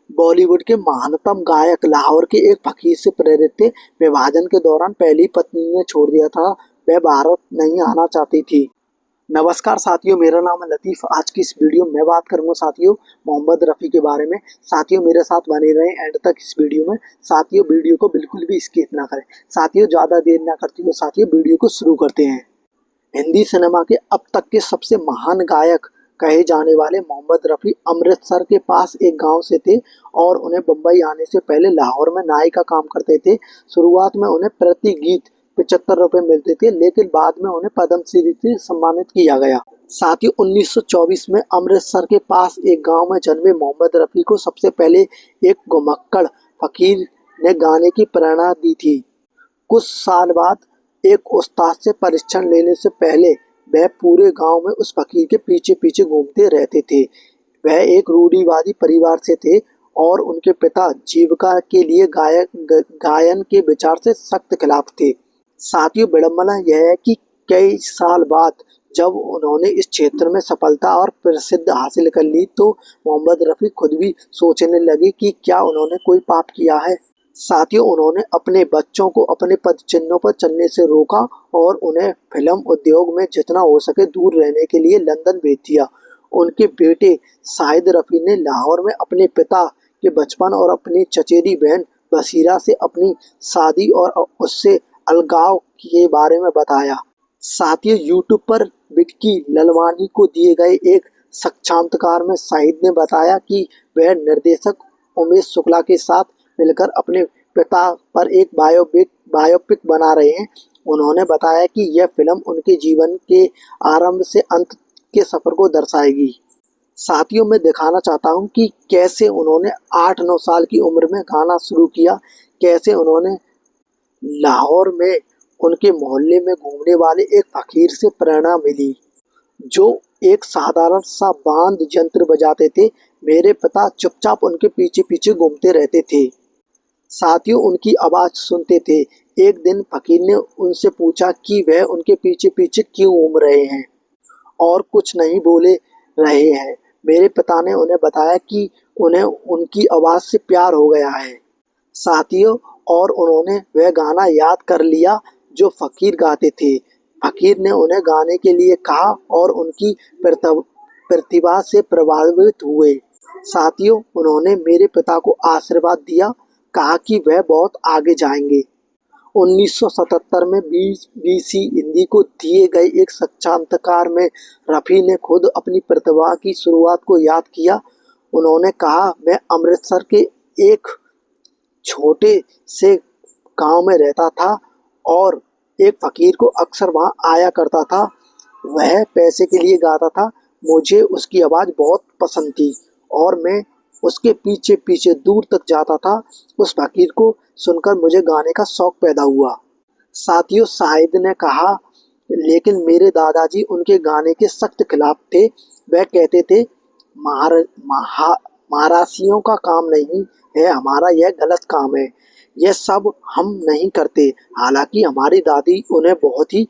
बॉलीवुड के महानतम गायक लाहौर के एक फकीर से प्रेरित थे। विभाजन के दौरान पहली पत्नी ने छोड़ दिया था, वह भारत नहीं आना चाहती थी। नमस्कार साथियों, मेरा नाम है लतीफ़। आज की इस वीडियो में मैं बात करूंगा साथियों मोहम्मद रफ़ी के बारे में। साथियों मेरे साथ बने रहें एंड तक इस वीडियो में। साथियों वीडियो को बिल्कुल भी स्किप ना करें। साथियों ज़्यादा देर ना करते हुए साथियों वीडियो को शुरू करते हैं। हिंदी सिनेमा के अब तक के सबसे महान गायक कहे जाने वाले मोहम्मद रफ़ी अमृतसर के पास एक गांव से थे और उन्हें बम्बई आने से पहले लाहौर में नाई का काम करते थे। शुरुआत में उन्हें प्रति गीत 75 रुपये मिलते थे, लेकिन बाद में उन्हें पद्मश्री से सम्मानित किया गया। साथ ही 1924 में अमृतसर के पास एक गांव में जन्मे मोहम्मद रफ़ी को सबसे पहले एक घुमक्कड़ फकीर ने गाने की प्रेरणा दी थी। कुछ साल बाद एक उस्ताद से प्रशिक्षण लेने से पहले वह पूरे गांव में उस फकीर के पीछे पीछे घूमते रहते थे। वह एक रूढ़िवादी परिवार से थे और उनके पिता जीविका के लिए गायन के विचार से सख्त खिलाफ थे। साथियों विडंबना यह है कि कई साल बाद जब उन्होंने इस क्षेत्र में सफलता और प्रसिद्ध हासिल कर ली तो मोहम्मद रफ़ी खुद भी सोचने लगे कि क्या उन्होंने कोई पाप किया है। साथियों उन्होंने अपने बच्चों को अपने पद चिन्हों पर चलने से रोका और उन्हें फिल्म उद्योग में जितना हो सके दूर रहने के लिए लंदन भेज दिया। उनके बेटे शाहिद रफ़ी ने लाहौर में अपने पिता के बचपन और अपनी चचेरी बहन बसीरा से अपनी शादी और उससे अलगाव के बारे में बताया। साथियों यूट्यूब पर विक्की ललवानी को दिए गए एक साक्षात्कार में शाहिद ने बताया कि वह निर्देशक उमेश शुक्ला के साथ मिलकर अपने पिता पर एक बायोपिक बना रहे हैं। उन्होंने बताया कि यह फिल्म उनके जीवन के आरंभ से अंत के सफर को दर्शाएगी। साथियों मैं दिखाना चाहता हूं कि कैसे उन्होंने 8-9 साल की उम्र में गाना शुरू किया, कैसे उन्होंने लाहौर में उनके मोहल्ले में घूमने वाले एक फकीर से प्रेरणा मिली जो एक साधारण सा बांध यंत्र बजाते थे। मेरे पिता चुपचाप उनके पीछे पीछे घूमते रहते थे, साथियों उनकी आवाज सुनते थे। एक दिन फकीर ने उनसे पूछा कि वह उनके पीछे पीछे क्यों घूम रहे हैं और कुछ नहीं बोले रहे हैं। मेरे पिता ने उन्हें बताया कि उन्हें उनकी आवाज से प्यार हो गया है साथियों, और उन्होंने वह गाना याद कर लिया जो फकीर गाते थे। फकीर ने उन्हें गाने के लिए कहा और उनकी प्रतिभा से प्रभावित हुए। साथियों उन्होंने मेरे पिता को आशीर्वाद दिया, कहा कि वह बहुत आगे जाएंगे। 1977 में BBC हिंदी को दिए गए एक साक्षात्कार में रफ़ी ने खुद अपनी प्रतिभा की शुरुआत को याद किया। उन्होंने कहा, मैं अमृतसर के एक छोटे से गांव में रहता था और एक फकीर को अक्सर वहां आया करता था। वह पैसे के लिए गाता था। मुझे उसकी आवाज़ बहुत पसंद थी और मैं उसके पीछे पीछे दूर तक जाता था। उस फकीर को सुनकर मुझे गाने का शौक पैदा हुआ। साथियों शाहिद ने कहा, लेकिन मेरे दादाजी उनके गाने के सख्त खिलाफ थे। वह कहते थे महाराशियों का काम नहीं है हमारा, यह गलत काम है, यह सब हम नहीं करते। हालांकि हमारी दादी उन्हें बहुत ही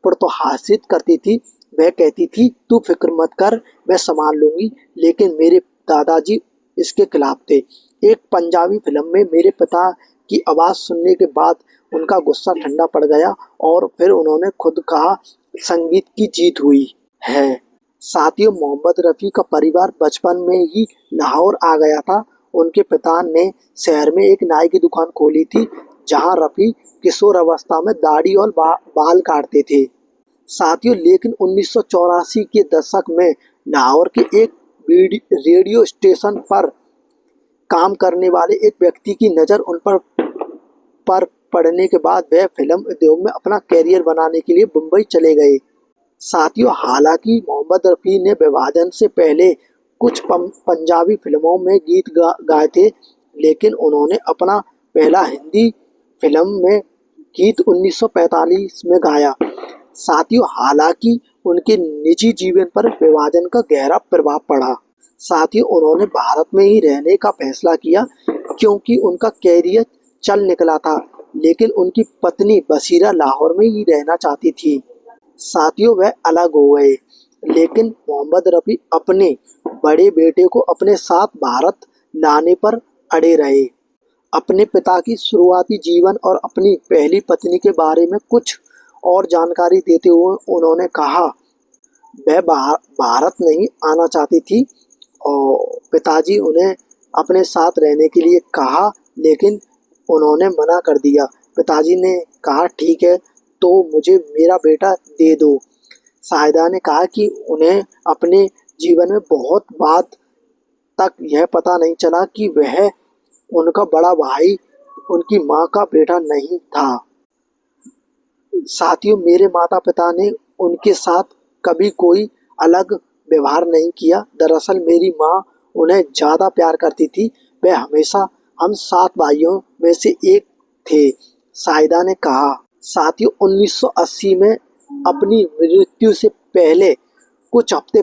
प्रोत्साहित करती थी। वह कहती थी तू फिक्र मत कर, मैं संभाल लूंगी, लेकिन मेरे दादाजी इसके खिलाफ थे। एक पंजाबी फिल्म में मेरे पिता की आवाज़ सुनने के बाद उनका गुस्सा ठंडा पड़ गया और फिर उन्होंने खुद कहा संगीत की जीत हुई है। साथियों मोहम्मद रफ़ी का परिवार बचपन में ही लाहौर आ गया था। उनके पिता ने शहर में एक नाई की दुकान खोली थी जहां रफ़ी किशोर अवस्था में दाढ़ी और बाल काटते थे। साथियों लेकिन 1984 के दशक में लाहौर के एक रेडियो स्टेशन पर काम करने वाले एक व्यक्ति की नज़र उन पर पड़ने के बाद वह फिल्म उद्योग में अपना कैरियर बनाने के लिए मुंबई चले गए। साथियों हालांकि मोहम्मद रफ़ी ने विभाजन से पहले कुछ पंजाबी फिल्मों में गीत गाए थे, लेकिन उन्होंने अपना पहला हिंदी फिल्म में गीत 1945 में गाया। साथियों हालांकि उनके निजी जीवन पर विभाजन का गहरा प्रभाव पड़ा। साथियों उन्होंने भारत में ही रहने का फैसला किया क्योंकि उनका कैरियर चल निकला था, लेकिन उनकी पत्नी बसीरा लाहौर में ही रहना चाहती थी। साथियों वह अलग हो गए, लेकिन मोहम्मद रफ़ी अपने बड़े बेटे को अपने साथ भारत लाने पर अड़े रहे। अपने पिता की शुरुआती जीवन और अपनी पहली पत्नी के बारे में कुछ और जानकारी देते हुए उन्होंने कहा, वह भारत नहीं आना चाहती थी और पिताजी उन्हें अपने साथ रहने के लिए कहा, लेकिन उन्होंने मना कर दिया। पिताजी ने कहा, ठीक है, तो मुझे मेरा बेटा दे दो। शाहिदा ने कहा कि उन्हें अपने जीवन में बहुत बाद तक यह पता नहीं चला कि वह उनका बड़ा भाई उनकी माँ का बेटा नहीं था। साथियों, मेरे माता पिता ने उनके साथ कभी कोई अलग व्यवहार नहीं किया। दरअसल मेरी माँ उन्हें ज़्यादा प्यार करती थी। वह हमेशा हम 7 भाइयों में से एक थे, शाहिदा ने कहा। साथियों, 1980 में अपनी मृत्यु से पहले कुछ हफ्ते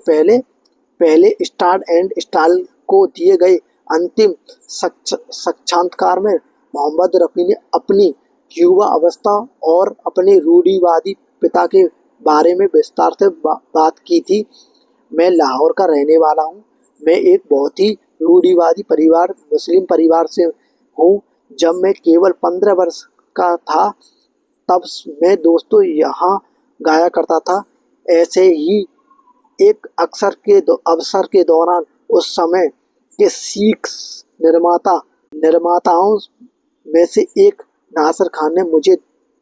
पहले स्टार एंड स्टाइल को दिए गए अंतिम साक्षात्कार में मोहम्मद रफ़ी ने अपनी युवा अवस्था और अपने रूढ़िवादी पिता के बारे में विस्तार से बात की थी। मैं लाहौर का रहने वाला हूँ। मैं एक बहुत ही रूढ़िवादी परिवार, मुस्लिम परिवार से हूँ। जब मैं केवल 15 वर्ष का था तब मैं दोस्तों यहाँ गाया करता था। ऐसे ही एक अवसर के दौरान उस समय के सिख निर्माताओं में से एक नासिर खान ने मुझे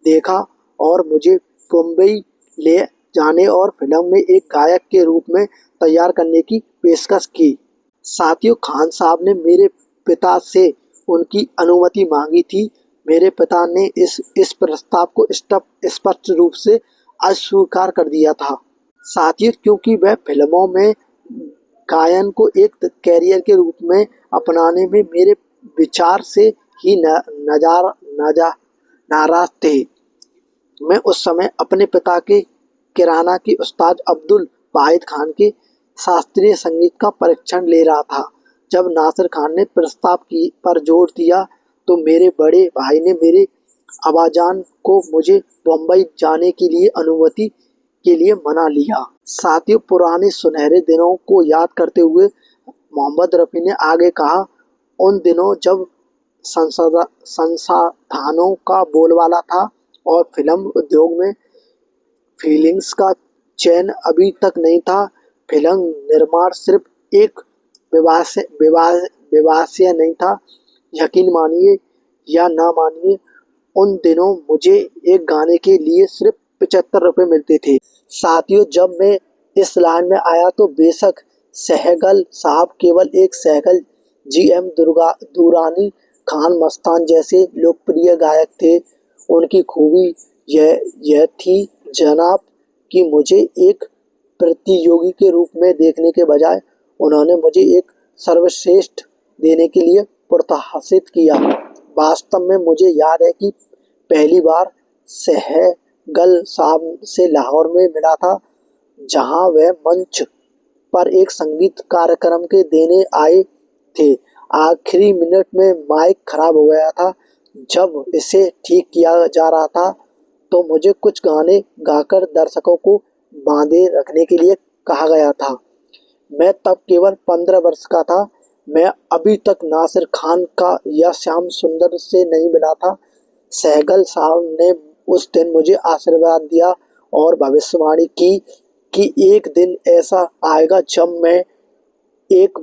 देखा और मुझे मुंबई ले जाने और फिल्म में एक गायक के रूप में तैयार करने की पेशकश की। साथियों, खान साहब ने मेरे पिता से उनकी अनुमति मांगी थी। मेरे पिता ने इस प्रस्ताव को स्पष्ट रूप से अस्वीकार कर दिया था। साथियों, क्योंकि वह फिल्मों में गायन को एक कैरियर के रूप में अपनाने में मेरे विचार से ही नाराज थे। मैं उस समय अपने पिता के किराना के उस्ताद अब्दुल वाहिद खान के शास्त्रीय संगीत का परीक्षण ले रहा था। जब नासिर खान ने प्रस्ताव पर जोर दिया तो मेरे बड़े भाई ने मेरे अब्बाजान को मुझे बम्बई जाने की लिए अनुमति के लिए मना लिया। साथियों, पुराने सुनहरे दिनों को याद करते हुए मोहम्मद रफ़ी ने आगे कहा, उन दिनों जब संसाधनों का बोलबाला था और फिल्म उद्योग में फीलिंग्स का चयन अभी तक नहीं था। फिल्म निर्माण सिर्फ एक व्यवसाय नहीं था। यकीन मानिए या ना मानिए, उन दिनों मुझे एक गाने के लिए सिर्फ 75 रुपये मिलते थे। साथियों, जब मैं इस लाइन में आया तो बेशक सहगल साहब केवल एक सहगल GM दुरानी खान मस्तान जैसे लोकप्रिय गायक थे। उनकी खूबी यह थी जनाब कि मुझे एक प्रतियोगी के रूप में देखने के बजाय उन्होंने मुझे एक सर्वश्रेष्ठ देने के लिए प्रोत्साहित किया। वास्तव में मुझे याद है कि पहली बार सहगल साहब से लाहौर में मिला था, जहां वह मंच पर एक संगीत कार्यक्रम के देने आए थे। आखिरी मिनट में माइक खराब हो गया था। जब इसे ठीक किया जा रहा था तो मुझे कुछ गाने गाकर दर्शकों को बांधे रखने के लिए कहा गया था। मैं तब केवल 15 वर्ष का था। मैं अभी तक नासिर खान का या श्याम सुंदर से नहीं मिला था। सहगल साहब ने उस दिन मुझे आशीर्वाद दिया और भविष्यवाणी की कि एक दिन ऐसा आएगा जब मैं एक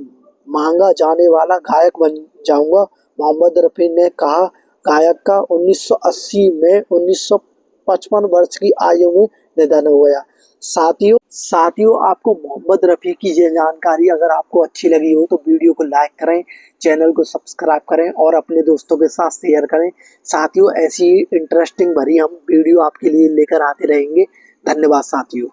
मांगा जाने वाला गायक बन जाऊंगा। मोहम्मद रफ़ी ने कहा, गायक का 1980 में 1955 वर्ष की आयु में निधन हो गया। साथियों, आपको मोहम्मद रफ़ी की ये जानकारी अगर आपको अच्छी लगी हो तो वीडियो को लाइक करें, चैनल को सब्सक्राइब करें और अपने दोस्तों के साथ शेयर करें। साथियों, ऐसी इंटरेस्टिंग भरी हम वीडियो आपके लिए लेकर आते रहेंगे। धन्यवाद साथियों।